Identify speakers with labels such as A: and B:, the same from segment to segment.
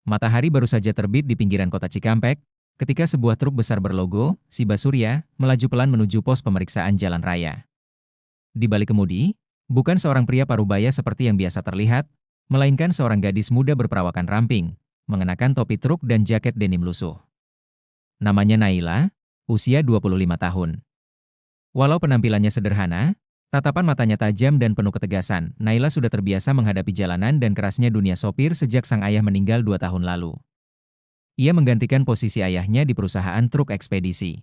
A: Matahari baru saja terbit di pinggiran kota Cikampek, ketika sebuah truk besar berlogo Siba Surya melaju pelan menuju pos pemeriksaan jalan raya. Di balik kemudi, bukan seorang pria parubaya seperti yang biasa terlihat, melainkan seorang gadis muda berperawakan ramping, mengenakan topi truk dan jaket denim lusuh. Namanya Naila, usia 25 tahun. Walau penampilannya sederhana, tatapan matanya tajam dan penuh ketegasan. Naila sudah terbiasa menghadapi jalanan dan kerasnya dunia sopir sejak sang ayah meninggal 2 tahun lalu. Ia menggantikan posisi ayahnya di perusahaan truk ekspedisi.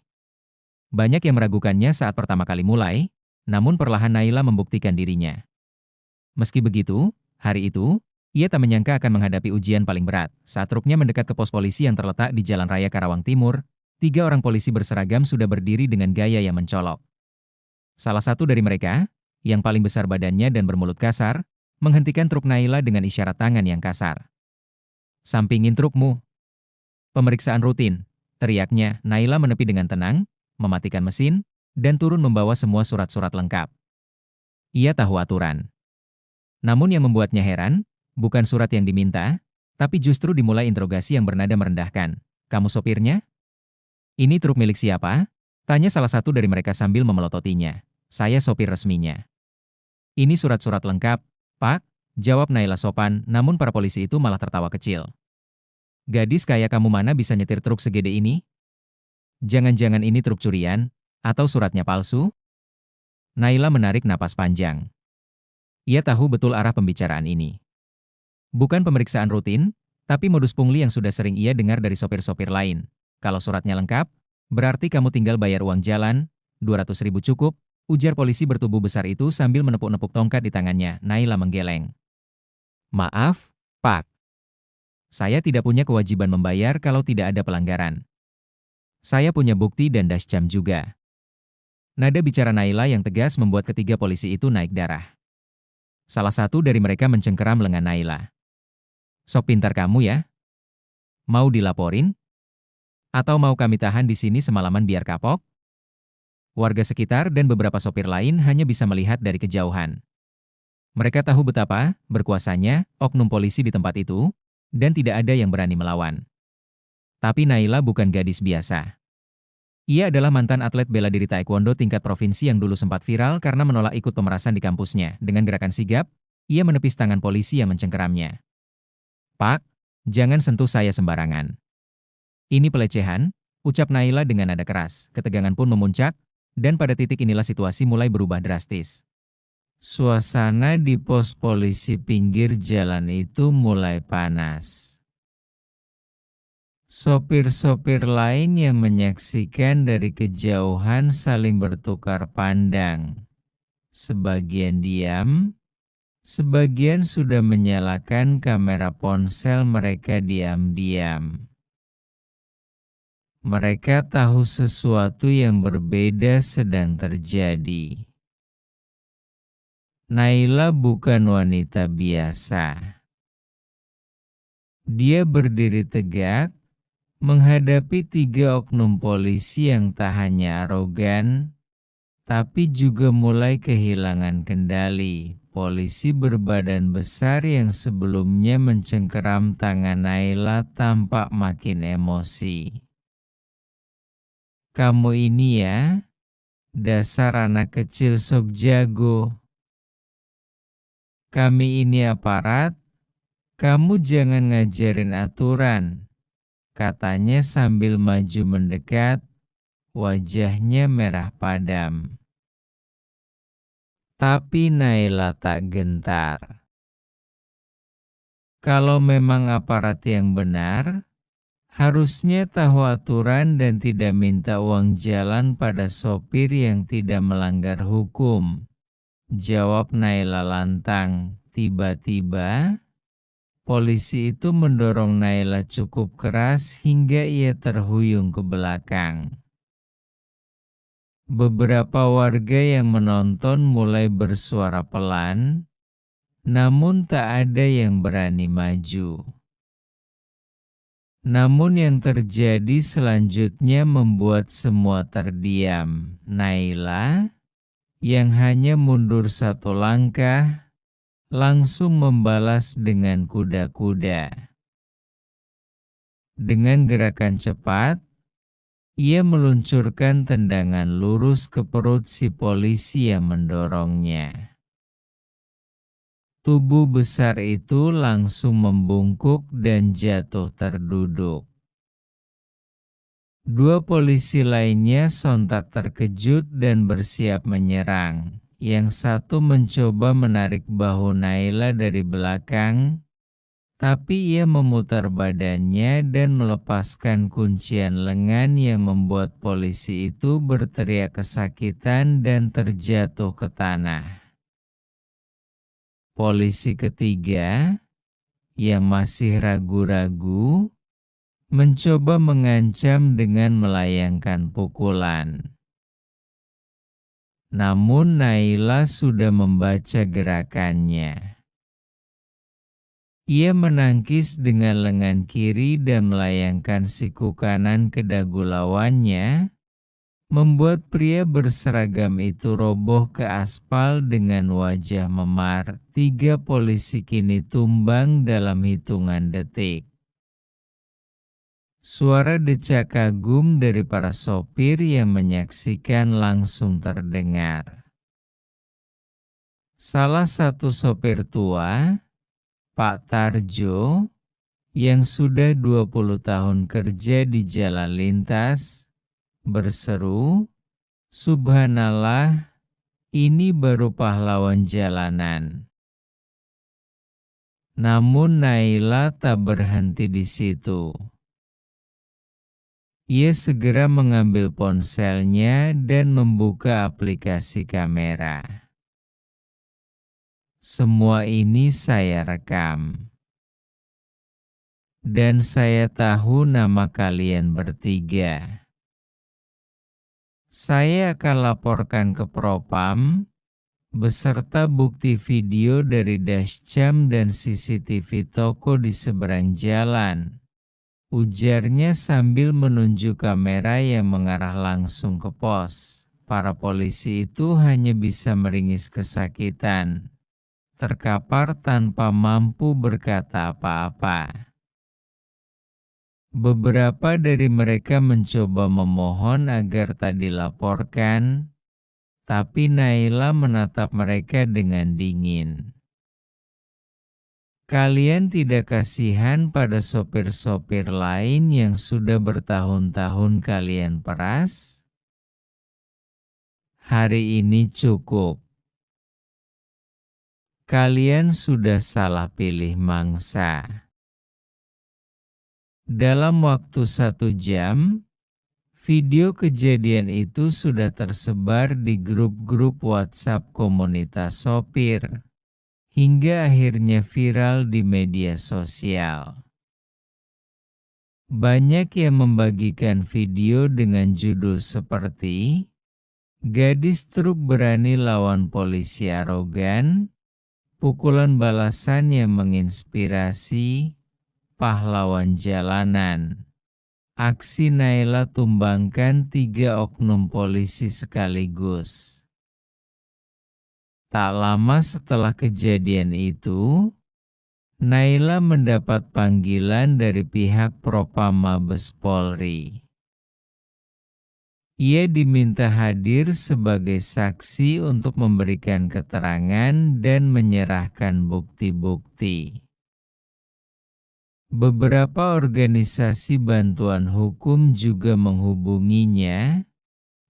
A: Banyak yang meragukannya saat pertama kali mulai, namun perlahan Naila membuktikan dirinya. Meski begitu, hari itu, ia tak menyangka akan menghadapi ujian paling berat. Saat truknya mendekat ke pos polisi yang terletak di Jalan Raya Karawang Timur, 3 orang polisi berseragam sudah berdiri dengan gaya yang mencolok. Salah satu dari mereka, yang paling besar badannya dan bermulut kasar, menghentikan truk Naila dengan isyarat tangan yang kasar. "Sampingin trukmu." "Pemeriksaan rutin," teriaknya. Naila menepi dengan tenang, mematikan mesin, dan turun membawa semua surat-surat lengkap. Ia tahu aturan. Namun yang membuatnya heran, bukan surat yang diminta, tapi justru dimulai interogasi yang bernada merendahkan. "Kamu sopirnya?" "Ini truk milik siapa?" tanya salah satu dari mereka sambil memelototinya. "Saya sopir resminya." "Ini surat-surat lengkap, Pak," jawab Naila sopan, namun para polisi itu malah tertawa kecil. "Gadis kayak kamu mana bisa nyetir truk segede ini? Jangan-jangan ini truk curian, atau suratnya palsu?" Naila menarik napas panjang. Ia tahu betul arah pembicaraan ini. Bukan pemeriksaan rutin, tapi modus pungli yang sudah sering ia dengar dari sopir-sopir lain. "Kalau suratnya lengkap, berarti kamu tinggal bayar uang jalan, 200.000 cukup," ujar polisi bertubuh besar itu sambil menepuk-nepuk tongkat di tangannya. Naila menggeleng. "Maaf, Pak. Saya tidak punya kewajiban membayar kalau tidak ada pelanggaran. Saya punya bukti dan dashcam juga." Nada bicara Naila yang tegas membuat ketiga polisi itu naik darah. Salah satu dari mereka mencengkeram lengan Naila. "Sok pintar kamu ya? Mau dilaporin? Atau mau kami tahan di sini semalaman biar kapok?" Warga sekitar dan beberapa sopir lain hanya bisa melihat dari kejauhan. Mereka tahu betapa berkuasanya oknum polisi di tempat itu, dan tidak ada yang berani melawan. Tapi Naila bukan gadis biasa. Ia adalah mantan atlet bela diri taekwondo tingkat provinsi yang dulu sempat viral karena menolak ikut pemerasan di kampusnya. Dengan gerakan sigap, ia menepis tangan polisi yang mencengkeramnya. "Pak, jangan sentuh saya sembarangan. Ini pelecehan," ucap Naila dengan nada keras. Ketegangan pun memuncak, dan pada titik inilah situasi mulai berubah drastis. Suasana di pos polisi pinggir jalan itu mulai panas. Sopir-sopir lain yang menyaksikan dari kejauhan saling bertukar pandang. Sebagian diam, sebagian sudah menyalakan kamera ponsel mereka diam-diam. Mereka tahu sesuatu yang berbeda sedang terjadi. Naila bukan wanita biasa. Dia berdiri tegak, menghadapi 3 oknum polisi yang tak hanya arogan, tapi juga mulai kehilangan kendali. Polisi berbadan besar yang sebelumnya mencengkeram tangan Naila tampak makin emosi. "Kamu ini ya, dasar anak kecil sok jago. Kami ini aparat, kamu jangan ngajarin aturan," katanya sambil maju mendekat, wajahnya merah padam. Tapi Naila tak gentar. Kalau memang aparat yang benar, harusnya tahu aturan dan tidak minta uang jalan pada sopir yang tidak melanggar hukum, jawab Naila lantang. Tiba-tiba, polisi itu mendorong Naila cukup keras hingga ia terhuyung ke belakang. Beberapa warga yang menonton mulai bersuara pelan, namun tak ada yang berani maju. Namun yang terjadi selanjutnya membuat semua terdiam. Naila, yang hanya mundur 1 langkah, langsung membalas dengan kuda-kuda. Dengan gerakan cepat, ia meluncurkan tendangan lurus ke perut si polisi yang mendorongnya. Tubuh besar itu langsung membungkuk dan jatuh terduduk. Dua polisi lainnya sontak terkejut dan bersiap menyerang. Yang satu mencoba menarik bahu Naila dari belakang, tapi ia memutar badannya dan melepaskan kuncian lengan yang membuat polisi itu berteriak kesakitan dan terjatuh ke tanah. Polisi ketiga, yang masih ragu-ragu, mencoba mengancam dengan melayangkan pukulan. Namun Naila sudah membaca gerakannya. Ia menangkis dengan lengan kiri dan melayangkan siku kanan ke dagu lawannya, membuat pria berseragam itu roboh ke aspal dengan wajah memar. Tiga polisi kini tumbang dalam hitungan detik. Suara decak kagum dari para sopir yang menyaksikan langsung terdengar. Salah satu sopir tua, Pak Tarjo, yang sudah 20 tahun kerja di jalan lintas, berseru, "Subhanallah, ini baru pahlawan jalanan." Namun Naila tak berhenti di situ. Ia segera mengambil ponselnya dan membuka aplikasi kamera. Semua ini saya rekam. Dan saya tahu nama kalian bertiga. Saya akan laporkan ke Propam, beserta bukti video dari dashcam dan CCTV toko di seberang jalan. Ujarnya sambil menunjuk kamera yang mengarah langsung ke pos. Para polisi itu hanya bisa meringis kesakitan, terkapar tanpa mampu berkata apa-apa. Beberapa dari mereka mencoba memohon agar tak dilaporkan, tapi Naila menatap mereka dengan dingin. Kalian tidak kasihan pada sopir-sopir lain yang sudah bertahun-tahun kalian peras? Hari ini cukup. Kalian sudah salah pilih mangsa. Dalam waktu 1 jam, video kejadian itu sudah tersebar di grup-grup WhatsApp komunitas sopir, hingga akhirnya viral di media sosial. Banyak yang membagikan video dengan judul seperti "Gadis truk berani lawan polisi arogan", "Pukulan balasan yang menginspirasi", "Pahlawan jalanan", "Aksi Naila tumbangkan 3 oknum polisi sekaligus". Tak lama setelah kejadian itu, Naila mendapat panggilan dari pihak Propam Mabes Polri. Ia diminta hadir sebagai saksi untuk memberikan keterangan dan menyerahkan bukti-bukti. Beberapa organisasi bantuan hukum juga menghubunginya,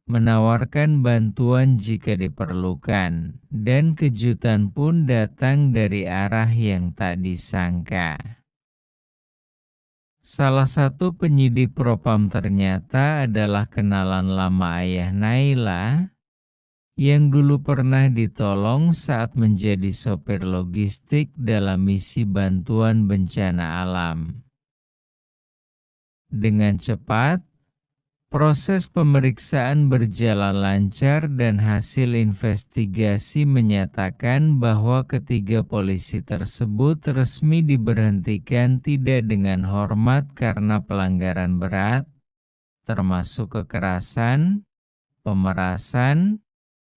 A: menawarkan bantuan jika diperlukan, dan kejutan pun datang dari arah yang tak disangka. Salah satu penyidik Propam ternyata adalah kenalan lama ayah Naila, yang dulu pernah ditolong saat menjadi sopir logistik dalam misi bantuan bencana alam. Dengan cepat, proses pemeriksaan berjalan lancar dan hasil investigasi menyatakan bahwa ketiga polisi tersebut resmi diberhentikan tidak dengan hormat karena pelanggaran berat, termasuk kekerasan, pemerasan,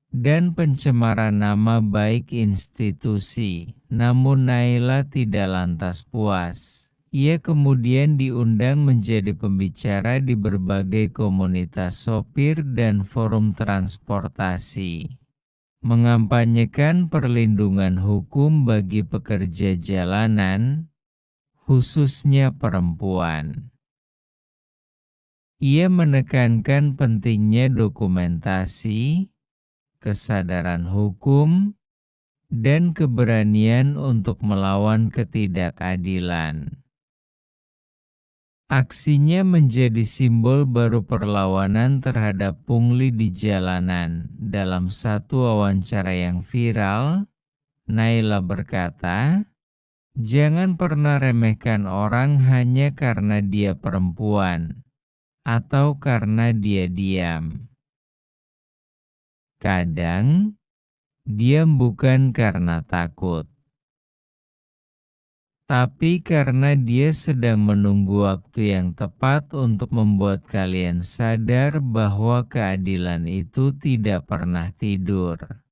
A: dan pencemaran nama baik institusi. Namun Naila tidak lantas puas. Ia kemudian diundang menjadi pembicara di berbagai komunitas sopir dan forum transportasi, mengampanyekan perlindungan hukum bagi pekerja jalanan, khususnya perempuan. Ia menekankan pentingnya dokumentasi, kesadaran hukum, dan keberanian untuk melawan ketidakadilan. Aksinya menjadi simbol baru perlawanan terhadap pungli di jalanan. Dalam satu wawancara yang viral, Naila berkata, "Jangan pernah remehkan orang hanya karena dia perempuan, atau karena dia diam. Kadang, diam bukan karena takut, tapi karena dia sedang menunggu waktu yang tepat untuk membuat kalian sadar bahwa keadilan itu tidak pernah tidur."